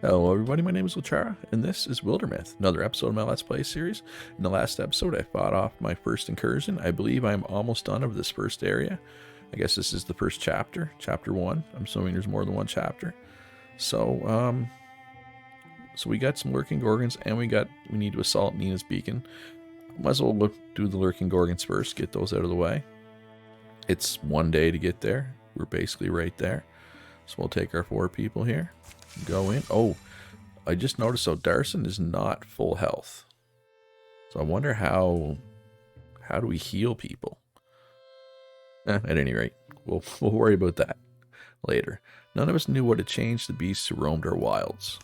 Hello everybody, my name is Luchara, and this is Wildermyth, another episode of my Let's Play series. In the last episode, I fought off my first incursion. I believe I'm almost done of this first area. I guess this is the first chapter, chapter 1. I'm assuming there's more than one chapter. So we got some lurking gorgons, and we need to assault Nina's beacon. Might as well do the lurking gorgons first, get those out of the way. It's one day to get there. We're basically right there. So we'll take our 4 people here. Go in. Oh, I just noticed so Darson is not full health. So I wonder how do we heal people? At any rate, we'll worry about that later. None of us knew what had changed the beasts who roamed our wilds.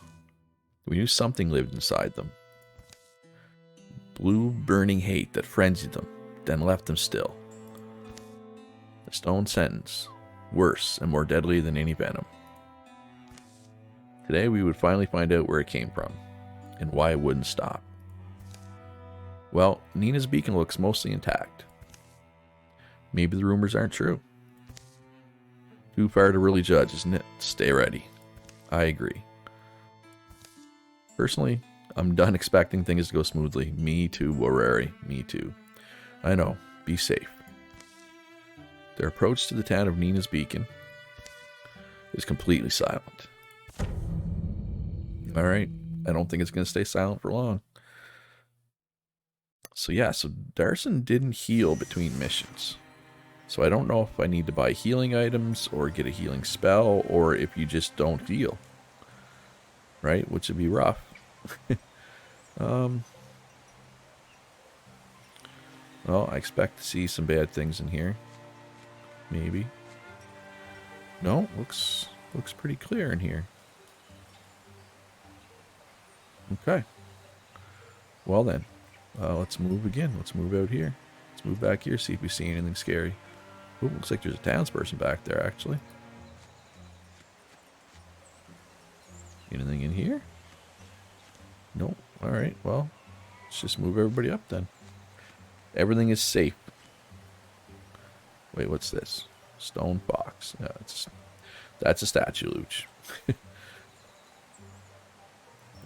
We knew something lived inside them. Blue burning hate that frenzied them, then left them still. A stone sentence, worse and more deadly than any venom. Today we would finally find out where it came from, and why it wouldn't stop. Well, Nina's beacon looks mostly intact. Maybe the rumors aren't true. Too far to really judge, isn't it? Stay ready. I agree. Personally, I'm done expecting things to go smoothly. Me too, Warari. Me too. I know. Be safe. Their approach to the town of Nina's beacon is completely silent. Alright, I don't think it's going to stay silent for long. So yeah, so Darson didn't heal between missions. So I don't know if I need to buy healing items or get a healing spell, or if you just don't heal. Right, which would be rough. Well, I expect to see some bad things in here. Maybe. No, looks pretty clear in here. Okay. Well then, let's move again. Let's move out here. Let's move back here, see if we see anything scary. Ooh, looks like there's a townsperson back there, actually. Anything in here? Nope. Alright, well, let's just move everybody up then. Everything is safe. Wait, what's this? Stone box. Yeah, that's a statue, Luch.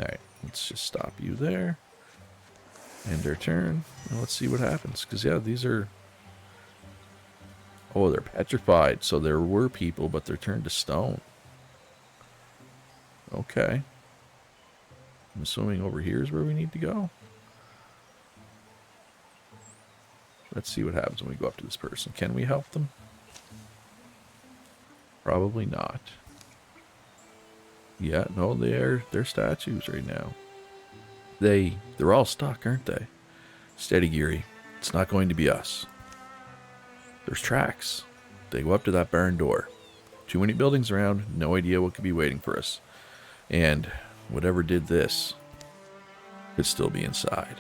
Alright, let's just stop you there. End our turn. And let's see what happens. Because, yeah, these are... Oh, they're petrified. So there were people, but they're turned to stone. Okay. I'm assuming over here is where we need to go. Let's see what happens when we go up to this person. Can we help them? Probably not. Yeah, no, they're statues right now. They're all stuck, aren't they? Steady, Geary. It's not going to be us. There's tracks. They go up to that barn door. Too many buildings around, no idea what could be waiting for us. And whatever did this could still be inside.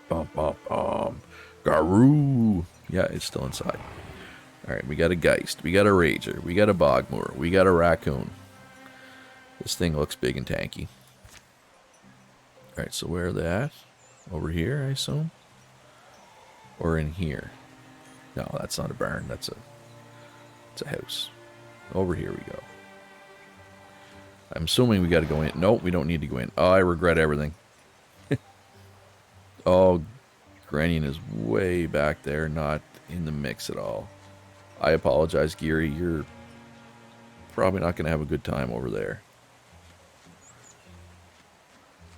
Bum bum bum. Garoo! Yeah, it's still inside. Alright, we got a Geist. We got a Rager. We got a Bogmoor. We got a Raccoon. This thing looks big and tanky. Alright, so where are they at? Over here, I assume? Or in here? No, that's not a barn. It's a house. Over here we go. I'm assuming we got to go in. Nope, we don't need to go in. Oh, I regret everything. Oh, Granian is way back there, not in the mix at all. I apologize, Geary. You're probably not going to have a good time over there.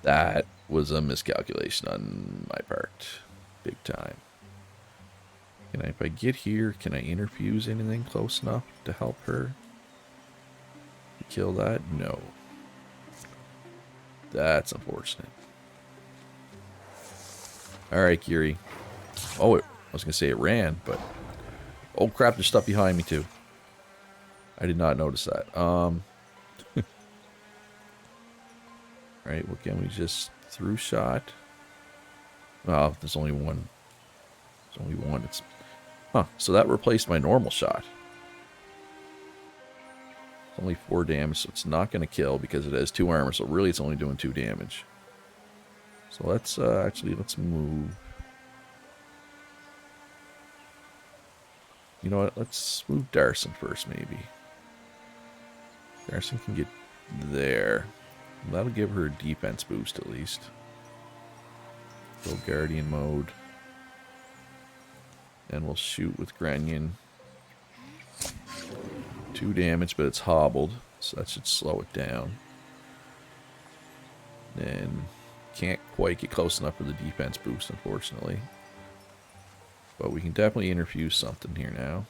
That was a miscalculation on my part. Big time. If I get here, can I interfuse anything close enough to help her? Kill that? No. That's unfortunate. Alright, Geary. Oh, I was going to say it ran, but... Oh crap, there's stuff behind me too. I did not notice that. Alright, what can we just... Through shot? Oh, there's only one. There's only one. It's... Huh, so that replaced my normal shot. It's only 4 damage, so it's not going to kill because it has 2 armor, so really it's only doing 2 damage. So let's let's move. You know what? Let's move Darson first, maybe. Darson can get there. That'll give her a defense boost at least. Go Guardian mode. And we'll shoot with Grenyon. 2 damage, but it's hobbled, so that should slow it down. Then can't quite get close enough for the defense boost, unfortunately. But we can definitely interfuse something here now.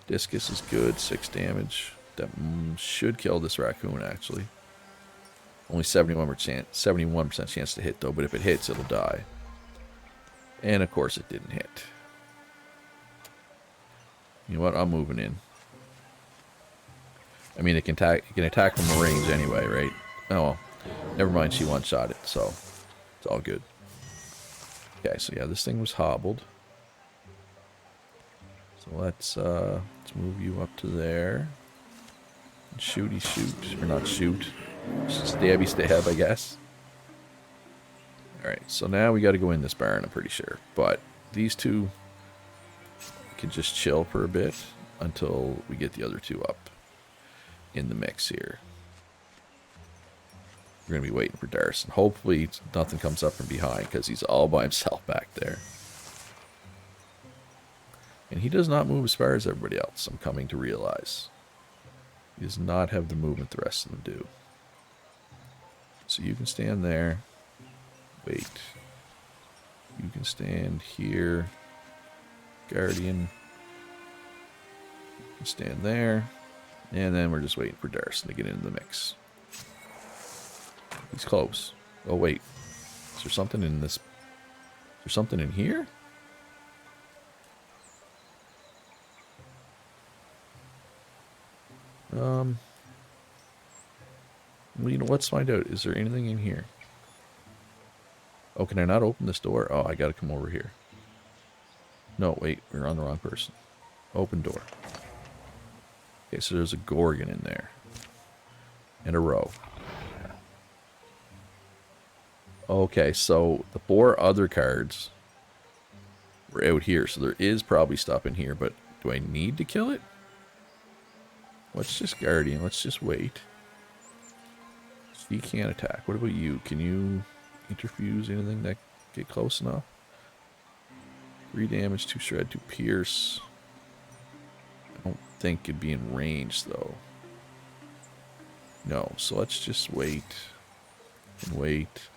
Discus is good, 6 damage. That should kill this raccoon, actually. Only 71% chance to hit, though, but if it hits, it'll die. And, of course, it didn't hit. You know what? I'm moving in. I mean, it can attack from range anyway, right? Oh, well. Never mind, she one-shot it, so it's all good. Okay, so yeah, this thing was hobbled. So let's move you up to there. Shooty shoot, or not shoot. Stabby stab, I guess. Alright, so now we got to go in this barn, I'm pretty sure. But these two can just chill for a bit until we get the other two up in the mix here. We're going to be waiting for Darcy. Hopefully nothing comes up from behind because he's all by himself back there. And he does not move as far as everybody else, I'm coming to realize. He does not have the movement the rest of them do. So you can stand there. Wait. You can stand here. Guardian. You can stand there. And then we're just waiting for Darcy to get into the mix. He's close. Oh, wait. Is there something in this? Is there something in here? Well, you know, let's find out. Is there anything in here? Oh, can I not open this door? Oh, I gotta come over here. No, wait. We're on the wrong person. Open door. Okay, so there's a Gorgon in there. And a row. Okay, so the 4 other cards were out here, so there is probably stuff in here, but do I need to kill it? Let's just Guardian, let's just wait. She can't attack. What about you? Can you interfuse anything that get close enough? 3 damage, 2 shred, 2 pierce. I don't think it'd be in range, though. No, so let's just wait. And wait.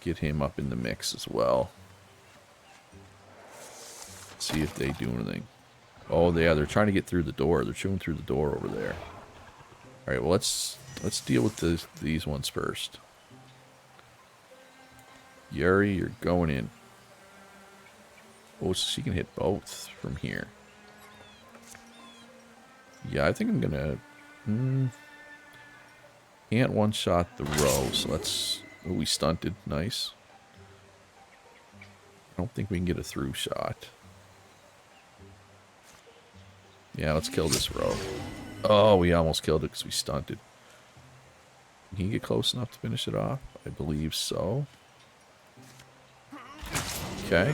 Get him up in the mix as well. See if they do anything. Oh, yeah, they're trying to get through the door. They're chewing through the door over there. All right, well, let's deal with these ones first. Yuri, you're going in. Oh, so she can hit both from here. Yeah, I think I'm gonna... Can't one-shot the row, so let's... Oh, we stunted. Nice. I don't think we can get a through shot. Yeah, let's kill this row. Oh, we almost killed it because we stunted. Can he get close enough to finish it off? I believe so. Okay.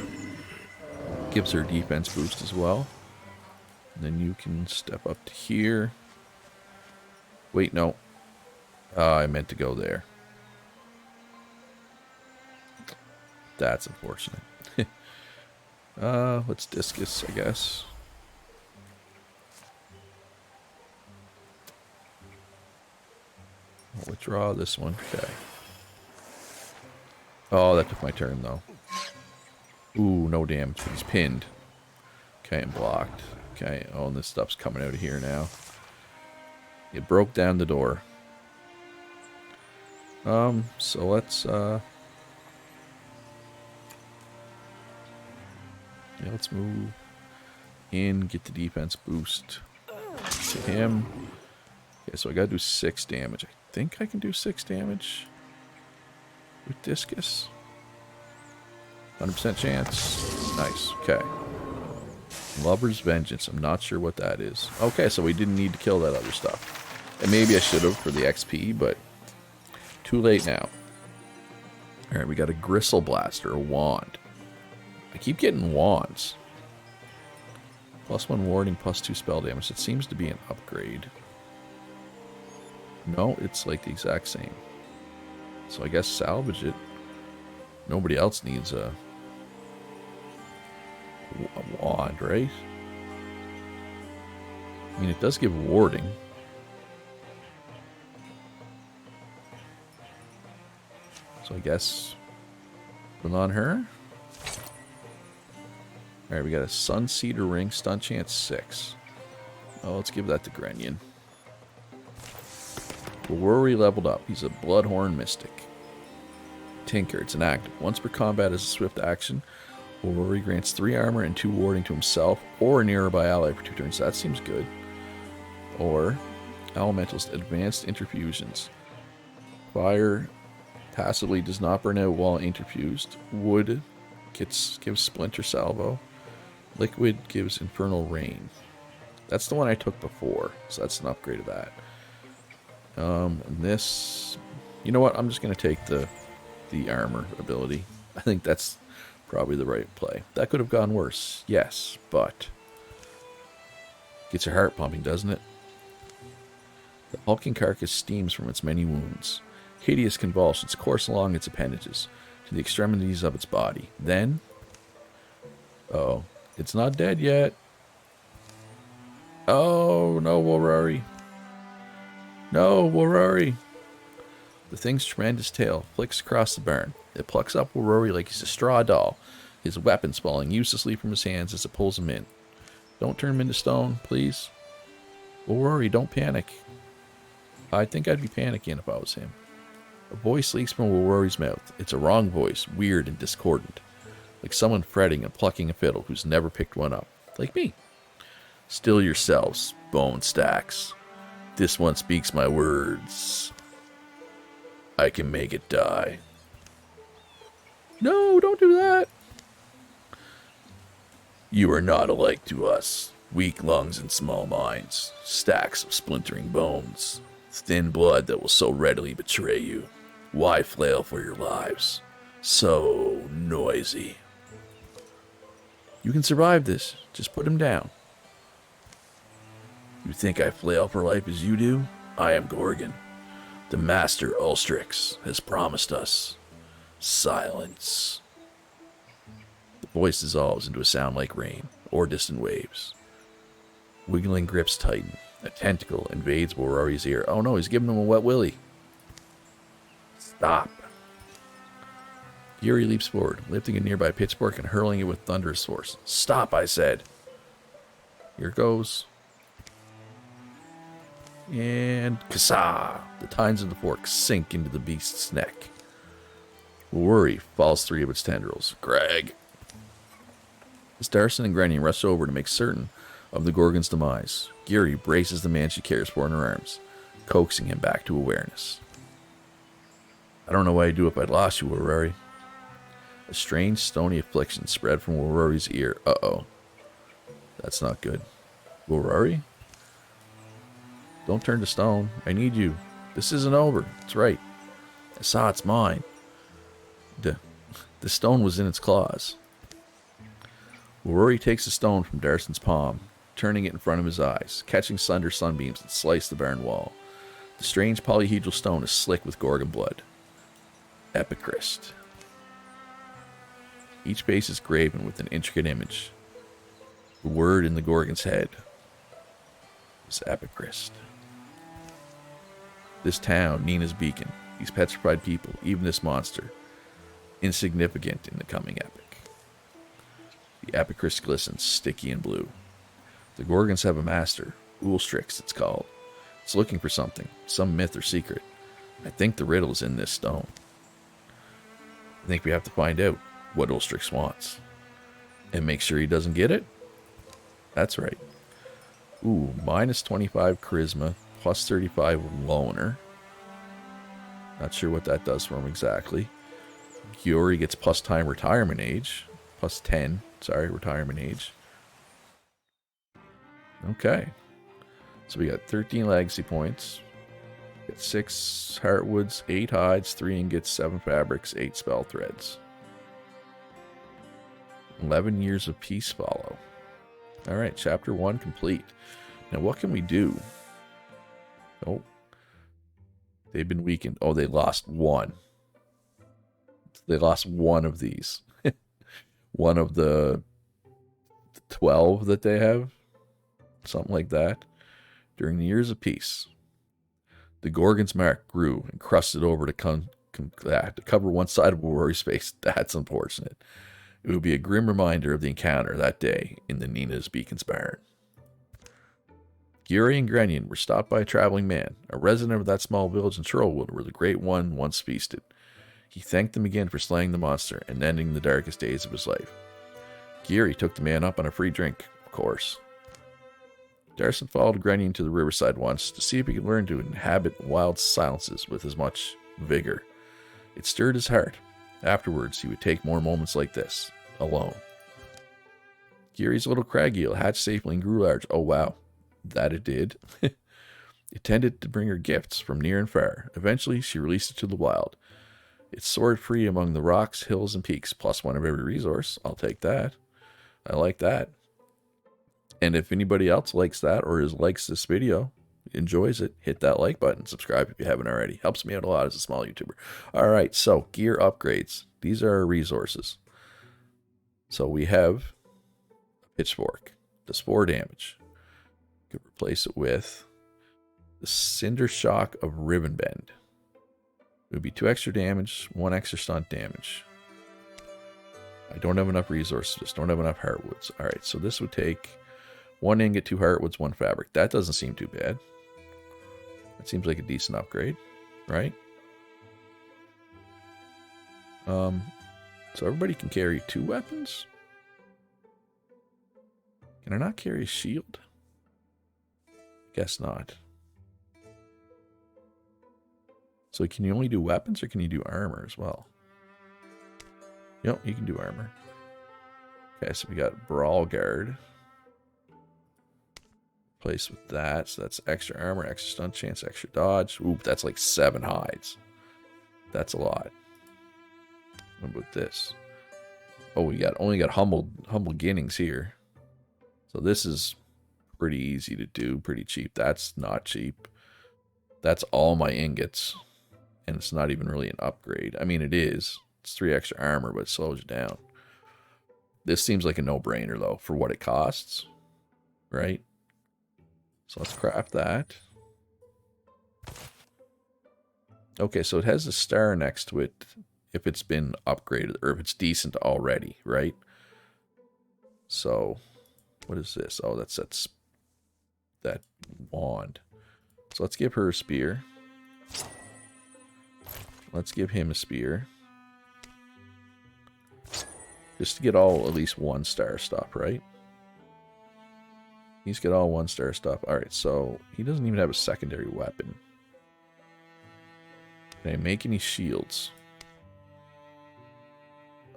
Gives her defense boost as well. And then you can step up to here. Wait, no. I meant to go there. That's unfortunate. Let's discus, I guess. I'll withdraw this one. Okay. Oh, that took my turn, though. Ooh, no damage. He's pinned. Okay, and blocked. Okay, oh, and this stuff's coming out of here now. It broke down the door. So let's, yeah, let's move in, get the defense boost to him. Okay, so I gotta do 6 damage. I think I can do 6 damage with discus. 100% chance. Nice. Okay. Lover's Vengeance. I'm not sure what that is. Okay, so we didn't need to kill that other stuff. And maybe I should have for the XP, but too late now. Alright, we got a Gristle Blaster, a wand. I keep getting wands. +1 warding, +2 spell damage. It seems to be an upgrade. No, it's like the exact same. So I guess salvage it. Nobody else needs a wand, right? I mean, it does give warding. So I guess put on her. Alright, we got a Sun Cedar ring, stun chance 6. Oh, let's give that to Grenyan. Rory leveled up. He's a Bloodhorn Mystic. Tinker, it's an active. Once per combat as a swift action, Rory grants 3 armor and 2 warding to himself or a nearby ally for 2 turns. That seems good. Or Elementals, advanced interfusions. Fire passively does not burn out while interfused. Wood gives Splinter Salvo. Liquid gives Infernal Rain. That's the one I took before, so that's an upgrade of that. And this, you know what? I'm just gonna take the armor ability. I think that's probably the right play. That could have gone worse, yes, but gets your heart pumping, doesn't it? The hulking carcass steams from its many wounds. Hideous convulsions course along its appendages to the extremities of its body. Then, oh, it's not dead yet. Oh, no, Warari. No, Warari. The thing's tremendous tail flicks across the barn. It plucks up Warari like he's a straw doll, his weapons falling uselessly from his hands as it pulls him in. Don't turn him into stone, please. Warari, don't panic. I think I'd be panicking if I was him. A voice leaks from Warari's mouth. It's a wrong voice, weird and discordant. Like someone fretting and plucking a fiddle who's never picked one up. Like me. Still yourselves, bone stacks. This one speaks my words. I can make it die. No, don't do that. You are not alike to us. Weak lungs and small minds. Stacks of splintering bones. Thin blood that will so readily betray you. Why flail for your lives? So noisy. You can survive this. Just put him down. You think I flail for life as you do? I am Gorgon. The Master Ulstrix has promised us silence. The voice dissolves into a sound like rain or distant waves. Wiggling grips tighten. A tentacle invades Warari's ear. Oh no, he's giving him a wet willy. Stop. Yuri leaps forward, lifting a nearby pitchfork and hurling it with thunderous force. Stop, I said. Here goes. And kasa! The tines of the fork sink into the beast's neck. Worry falls 3 of its tendrils. Greg. As Darson and Granny rush over to make certain of the Gorgon's demise, Giri braces the man she cares for in her arms, coaxing him back to awareness. I don't know what I'd do if I'd lost you, Warari. A strange, stony affliction spread from Warari's ear. Uh-oh. That's not good. Warari? Don't turn to stone. I need you. This isn't over. That's right. I saw it's mine. The stone was in its claws. Warari takes the stone from Darson's palm, turning it in front of his eyes, catching slender sunbeams that slice the barren wall. The strange polyhedral stone is slick with Gorgon blood. Epichrist. Each base is graven with an intricate image. The word in the Gorgon's head is Epichrist. This town, Nina's beacon, these petrified people, even this monster, insignificant in the coming epic. The Epichrist glistens, sticky and blue. The Gorgons have a master, Ulstrix it's called. It's looking for something, some myth or secret. I think the riddle is in this stone. I think we have to find out what Ulstrix wants. And make sure he doesn't get it? That's right. Ooh, minus 25 charisma, plus 35 loner. Not sure what that does for him exactly. Giori gets plus time retirement age. Plus 10, sorry, retirement age. Okay. So we got 13 legacy points. Got 6 heartwoods, 8 hides, 3 ingots, 7 fabrics, 8 spell threads. 11 years of peace follow. Alright, chapter 1 complete. Now what can we do? Oh. They've been weakened. Oh, they lost one. They lost one of these. One of the 12 that they have. Something like that. During the years of peace, the Gorgon's mark grew and crusted over to cover one side of Rory's face. That's unfortunate. It would be a grim reminder of the encounter that day in the Nina's Beacon's barn. Giri and Grenyon were stopped by a traveling man, a resident of that small village in Churlwood where the Great One once feasted. He thanked them again for slaying the monster and ending the darkest days of his life. Giri took the man up on a free drink, of course. Darson followed Grenyon to the riverside once to see if he could learn to inhabit wild silences with as much vigor. It stirred his heart. Afterwards, he would take more moments like this, alone. Giri's little crag eel hatched safely and grew large. Oh wow, that it did. It tended to bring her gifts from near and far. Eventually, she released it to the wild. It soared free among the rocks, hills, and peaks, plus one of every resource. I'll take that. I like that. And if anybody else likes that or likes this video, enjoys it, hit that like button. Subscribe if you haven't already. Helps me out a lot as a small YouTuber. All right, so gear upgrades. These are our resources. So we have a pitchfork. Does 4 damage. Could replace it with the Cinder Shock of Ribbon Bend. It would be 2 extra damage, 1 extra stunt damage. I don't have enough resources. Just don't have enough heartwoods. All right, so this would take 1 ingot, 2 heartwoods, 1 fabric. That doesn't seem too bad. That seems like a decent upgrade, right? So everybody can carry 2 weapons? Can I not carry a shield? Guess not. So can you only do weapons or can you do armor as well? Yep, you can do armor. Okay, so we got Brawl Guard. Place with that. So that's extra armor, extra stunt chance, extra dodge. Ooh, that's like 7 hides. That's a lot. What about this? Oh, we only got humble beginnings here. So this is pretty easy to do, pretty cheap. That's not cheap. That's all my ingots. And it's not even really an upgrade. I mean, it is. It's 3 extra armor, but it slows you down. This seems like a no-brainer, though, for what it costs. Right? So let's craft that. Okay, so it has a star next to it if it's been upgraded, or if it's decent already, right? So, what is this? Oh, that's that wand. So let's give her a spear. Let's give him a spear. Just to get all at least 1-star stuff, right? He's got all 1-star stuff. Alright, so he doesn't even have a secondary weapon. Can I make any shields?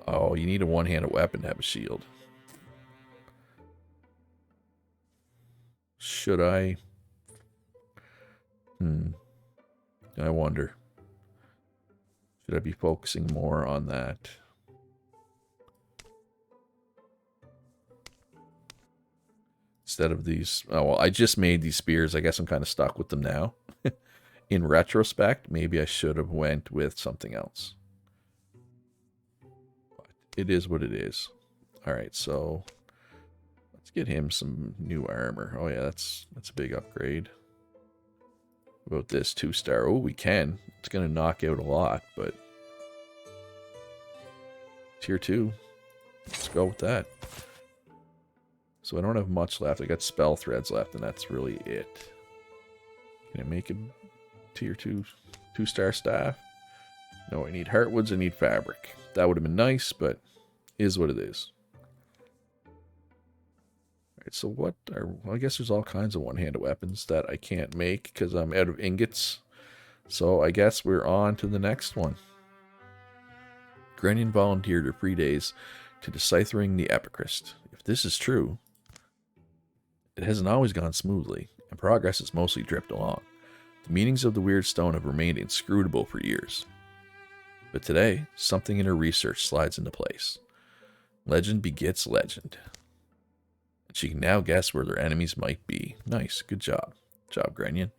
Oh, you need a one-handed weapon to have a shield. Should I? I wonder. Should I be focusing more on that? Instead of these... Oh, well, I just made these spears. I guess I'm kind of stuck with them now. In retrospect, maybe I should have went with something else. But it is what it is. Alright, so... let's get him some new armor. Oh yeah, that's a big upgrade. What about this 2-star? Oh, we can. It's going to knock out a lot, but... Tier 2. Let's go with that. So I don't have much left. I got spell threads left, and that's really it. Can I make a tier 2 2-star staff? No, I need heartwoods, I need fabric. That would have been nice, but is what it is. Alright, so what are... well, I guess there's all kinds of one-handed weapons that I can't make because I'm out of ingots. So I guess we're on to the next one. Grenyon volunteered her free days to deciphering the Epicrest. If this is true, it hasn't always gone smoothly, and progress has mostly dripped along. The meanings of the weird stone have remained inscrutable for years. But today, something in her research slides into place. Legend begets legend. And she can now guess where their enemies might be. Nice, good job. Good job, Grenyon.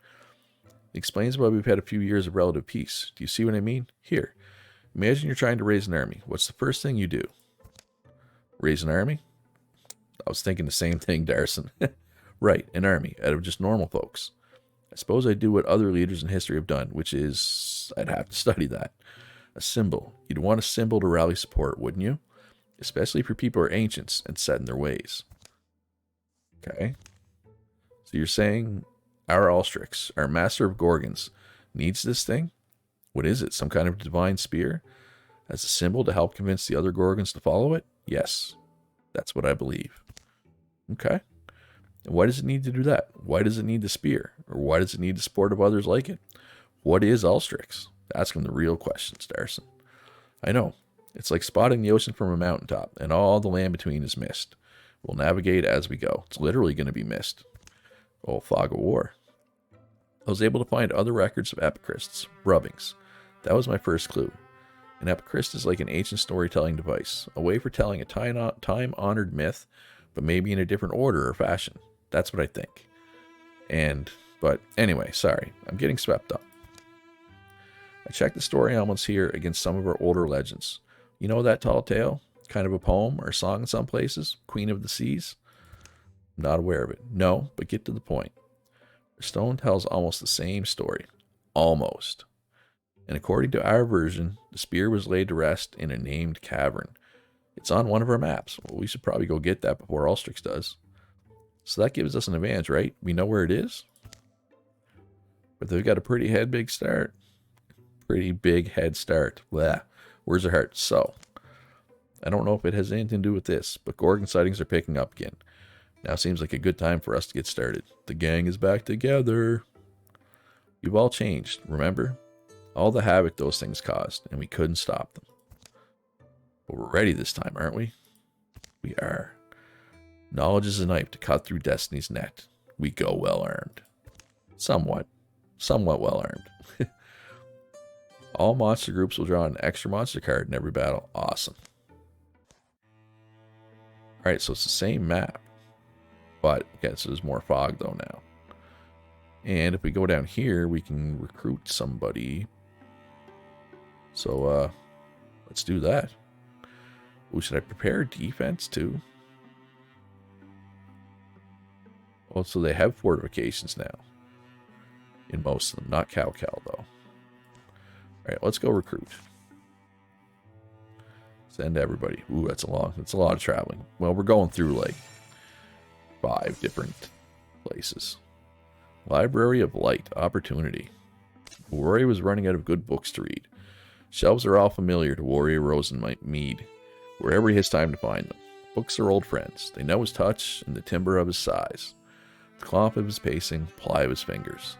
explains why we've had a few years of relative peace. Do you see what I mean? Here, imagine you're trying to raise an army. What's the first thing you do? Raise an army? I was thinking the same thing, Darson. Right, an army, out of just normal folks. I suppose I'd do what other leaders in history have done, which is, I'd have to study that. A symbol. You'd want a symbol to rally support, wouldn't you? Especially for people who are ancients and set in their ways. Okay. So you're saying our Ulstrix, our master of Gorgons, needs this thing? What is it? Some kind of divine spear? As a symbol to help convince the other Gorgons to follow it? Yes. That's what I believe. Okay. And why does it need to do that? Why does it need the spear? Or why does it need the support of others like it? What is Ulstrix? Ask him the real questions, Darson. I know. It's like spotting the ocean from a mountaintop, and all the land between is mist. We'll navigate as we go. It's literally going to be mist. Oh, fog of war. I was able to find other records of epicrysts, rubbings. That was my first clue. An epicryst is like an ancient storytelling device, a way for telling a time-honored myth, but maybe in a different order or fashion. That's what I think. But anyway, sorry, I'm getting swept up. I checked the story elements here against some of our older legends. You know that tall tale? Kind of a poem or song in some places? Queen of the Seas? Not aware of it. No, but get to the point. The stone tells almost the same story. Almost. And according to our version, the spear was laid to rest in a named cavern. It's on one of our maps. Well, we should probably go get that before Ulstrix does. So that gives us an advantage, right? We know where it is. But they've got a pretty big start. Pretty big head start. Blah. Words are hard. So, I don't know if it has anything to do with this, but Gorgon sightings are picking up again. Now seems like a good time for us to get started. The gang is back together. We've all changed, remember? All the havoc those things caused, and we couldn't stop them. But we're ready this time, aren't we? We are. Knowledge is a knife to cut through destiny's net. We go well armed. Somewhat well armed. All monster groups will draw an extra monster card in every battle. Awesome. Alright, so it's the same map. But, okay, so there's more fog though now. And if we go down here, we can recruit somebody. So, let's do that. Ooh, should I prepare defense too? Oh, so they have fortifications now. In most of them. Not Cal though. Alright, let's go recruit. Send everybody. Ooh, that's a lot of traveling. Well, we're going through like 5 different places. Library of Light. Opportunity. Warrior was running out of good books to read. Shelves are all familiar to Warrior Rosenmead, wherever he has time to find them. Books are old friends. They know his touch and the timbre of his size. The clomp of his pacing, ply of his fingers.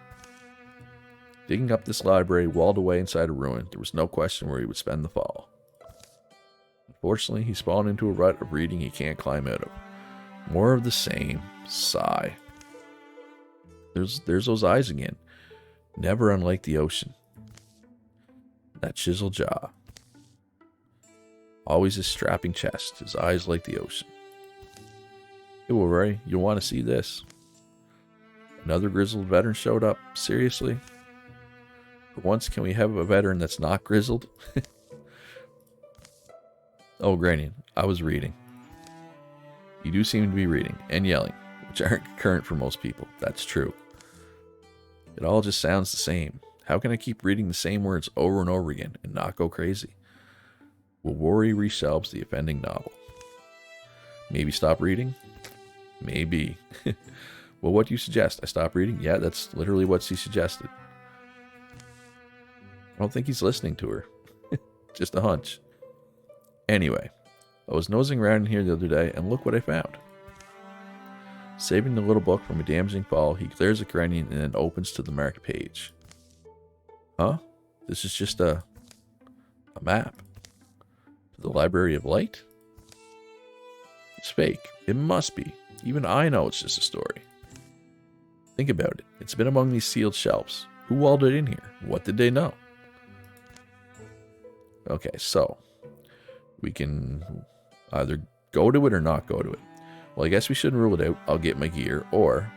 Digging up this library walled away inside a ruin, there was no question where he would spend the fall. Unfortunately, he spawned into a rut of reading he can't climb out of. More of the same. Sigh. There's those eyes again. Never unlike the ocean. That chiseled jaw. Always his strapping chest, his eyes like the ocean. Hey, Wolverine, you'll want to see this. Another grizzled veteran showed up. Seriously? For once, can we have a veteran that's not grizzled? Oh, Granian, I was reading. You do seem to be reading and yelling, which aren't current for most people. That's true. It all just sounds the same. How can I keep reading the same words over and over again and not go crazy? Will worry reshelves the offending novel? Maybe stop reading? Maybe. Well, what do you suggest? I stop reading? Yeah, that's literally what she suggested. I don't think he's listening to her. Just a hunch. Anyway, I was nosing around in here the other day, and look what I found. Saving the little book from a damaging fall, he glares at Grenian and then opens to the marked page. Huh? This is just a map. To the Library of Light? It's fake. It must be. Even I know it's just a story. Think about it. It's been among these sealed shelves. Who walled it in here? What did they know? Okay, so we can either go to it or not go to it. Well, I guess we shouldn't rule it out. I'll get my gear, or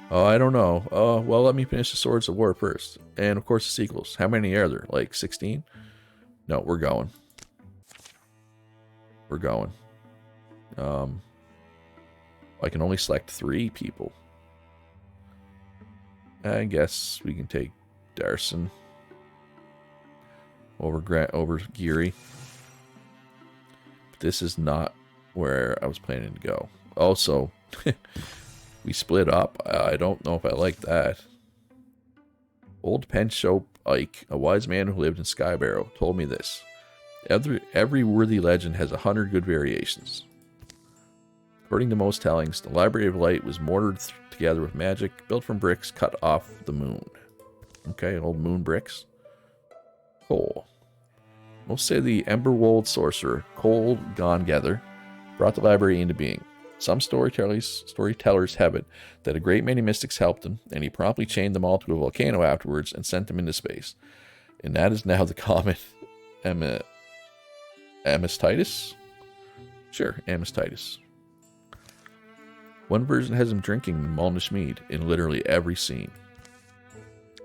Oh, I don't know. Oh, well, let me finish the Swords of War first. And, of course, the sequels. How many are there? Like 16? No, we're going. We're going. I can only select 3 people. I guess we can take Darson over Geary. But this is not where I was planning to go. Also, we split up. I don't know if I like that. Old Penshope Ike, a wise man who lived in Skybarrow, told me this. Every worthy legend has 100 good variations. According to most tellings, the Library of Light was mortared together with magic, built from bricks cut off the moon. Okay, old moon bricks. Coal. Most say the Emberwold sorcerer, Cole Gongether, brought the library into being. Some storytellers have it that a great many mystics helped him, and he promptly chained them all to a volcano afterwards and sent them into space. And that is now the comet Amistitis? Sure, Amistitis. One version has him drinking Malnish mead in literally every scene.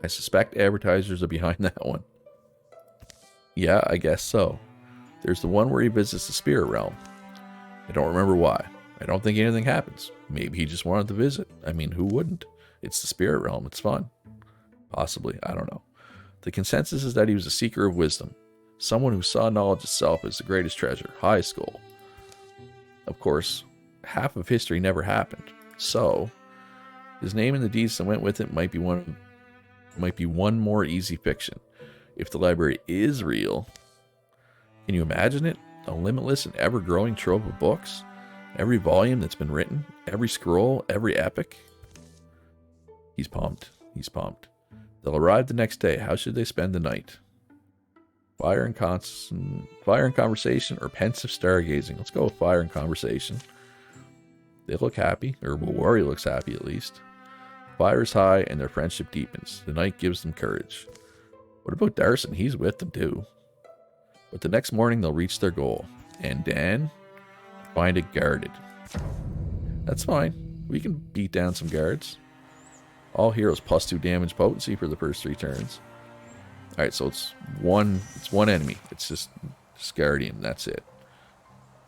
I suspect advertisers are behind that one. Yeah, I guess so. There's the one where he visits the spirit realm. I don't remember why. I don't think anything happens. Maybe he just wanted to visit. I mean, who wouldn't? It's the spirit realm. It's fun. Possibly. I don't know. The consensus is that he was a seeker of wisdom. Someone who saw knowledge itself as the greatest treasure. High school. Of course, half of history never happened. So, his name and the deeds that went with it might be one more easy fiction. If the library is real, can you imagine it? A limitless and ever-growing trove of books? Every volume that's been written? Every scroll? Every epic? He's pumped. He's pumped. They'll arrive the next day. How should they spend the night? Fire and conversation or pensive stargazing? Let's go with fire and conversation. They look happy, or Rory looks happy at least. Fire's high and their friendship deepens. The night gives them courage. What about Darson? He's with them too. But the next morning they'll reach their goal. And Dan, find it guarded. That's fine. We can beat down some guards. All heroes +2 damage potency for the first 3 turns. Alright, so it's one enemy. It's just Guardian, that's it.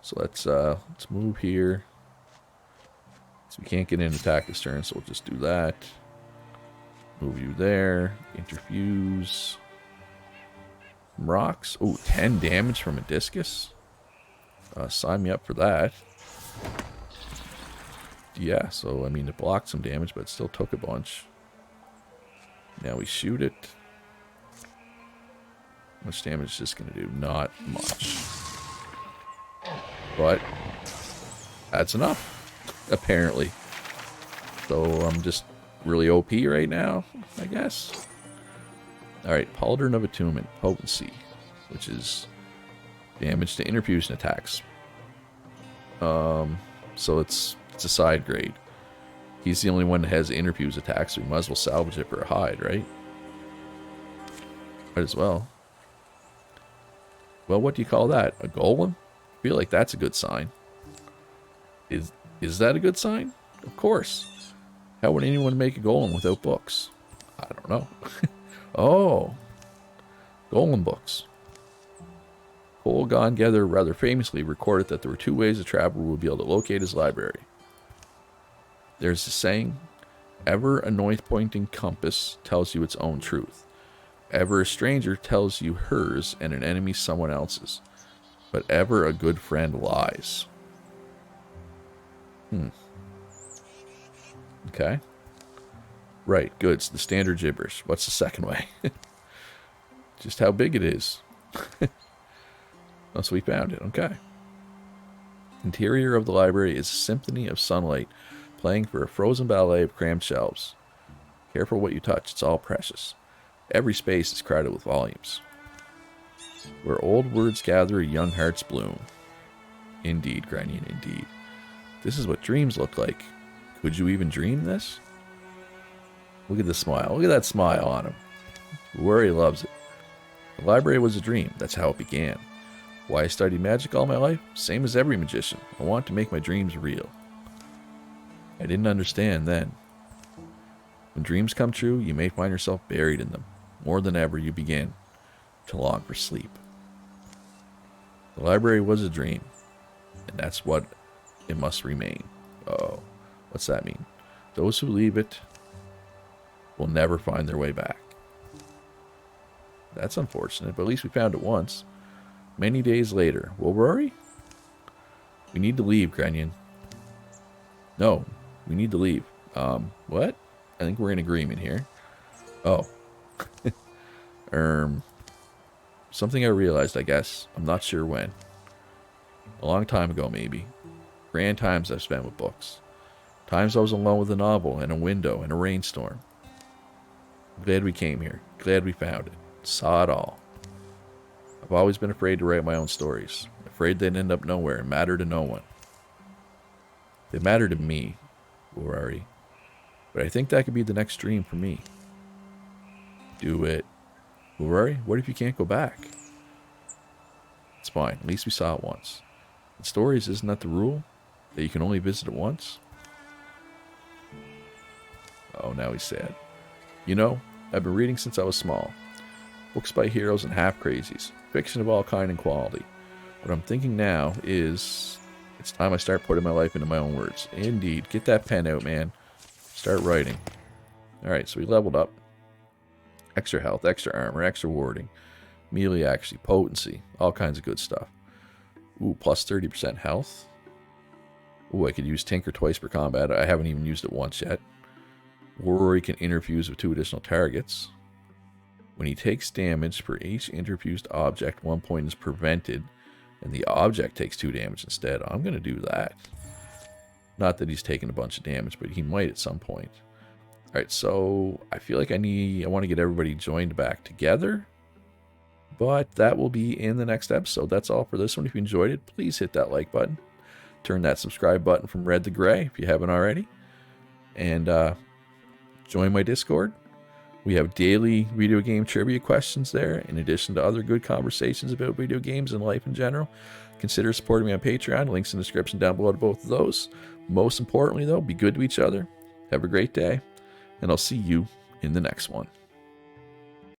So let's move here. So we can't get in and attack this turn, so we'll just do that. Move you there. Interfuse. Some rocks. Oh, 10 damage from a discus. Sign me up for that. Yeah, so I mean it blocked some damage, but it still took a bunch. Now we shoot it. How much damage is this going to do? Not much. But that's enough, apparently. So I'm just really OP right now, I guess. Alright, Pauldron of Attunement, Potency, which is damage to interfusion attacks. So it's a side grade. He's the only one that has interfuse attacks, so we might as well salvage it for a hide, right? Might as well. Well, what do you call that? A golem? I feel like that's a good sign. Is that a good sign? Of course. How would anyone make a golem without books? I don't know. Oh. Golem books. Cole Gongether rather famously recorded that there were 2 ways a traveler would be able to locate his library. There's a saying, ever a north-pointing compass tells you its own truth. Ever a stranger tells you hers and an enemy someone else's. But ever a good friend lies. Okay. Right, good. It's the standard gibberish. What's the second way? Just how big it is. Oh, so we found it. Okay. Interior of the library is a symphony of sunlight playing for a frozen ballet of crammed shelves. Careful what you touch. It's all precious. Every space is crowded with volumes. Where old words gather, young hearts bloom. Indeed, Grenian, indeed. This is what dreams look like. Could you even dream this? Look at the smile. Look at that smile on him. Rory loves it. The library was a dream. That's how it began. Why I studied magic all my life? Same as every magician. I want to make my dreams real. I didn't understand then. When dreams come true, you may find yourself buried in them. More than ever, you begin to long for sleep. The library was a dream, and that's what it must remain. Oh, what's that mean? Those who leave it will never find their way back. That's unfortunate, but at least we found it once. Many days later. Well, Rory? We need to leave, Grenyan. No, we need to leave. What? I think we're in agreement here. Oh. Something I realized, I guess. I'm not sure when. A long time ago, maybe. Grand times I've spent with books. Times I was alone with a novel and a window and a rainstorm. I'm glad we came here. Glad we found it. Saw it all. I've always been afraid to write my own stories. Afraid they'd end up nowhere and matter to no one. They matter to me, Urari. But I think that could be the next dream for me. Do it. Urari, what if you can't go back? It's fine. At least we saw it once. In stories, isn't that the rule? That you can only visit it once? Oh, now he's sad. You know, I've been reading since I was small. Books by heroes and half-crazies. Fiction of all kind and quality. What I'm thinking now is it's time I start putting my life into my own words. Indeed. Get that pen out, man. Start writing. Alright, so we leveled up. Extra health, extra armor, extra warding. Melee accuracy, potency. All kinds of good stuff. Ooh, plus 30% health. Ooh, I could use Tinker twice per combat. I haven't even used it once yet. Rory can interfuse with 2 additional targets. When he takes damage for each interfused object, 1 point is prevented, and the object takes 2 damage instead. I'm going to do that. Not that he's taking a bunch of damage, but he might at some point. Alright, so I feel like I want to get everybody joined back together. But that will be in the next episode. That's all for this one. If you enjoyed it, please hit that like button. Turn that subscribe button from red to gray if you haven't already. And join my Discord. We have daily video game trivia questions there, in addition to other good conversations about video games and life in general. Consider supporting me on Patreon. Links in the description down below to both of those. Most importantly, though, be good to each other. Have a great day, and I'll see you in the next one.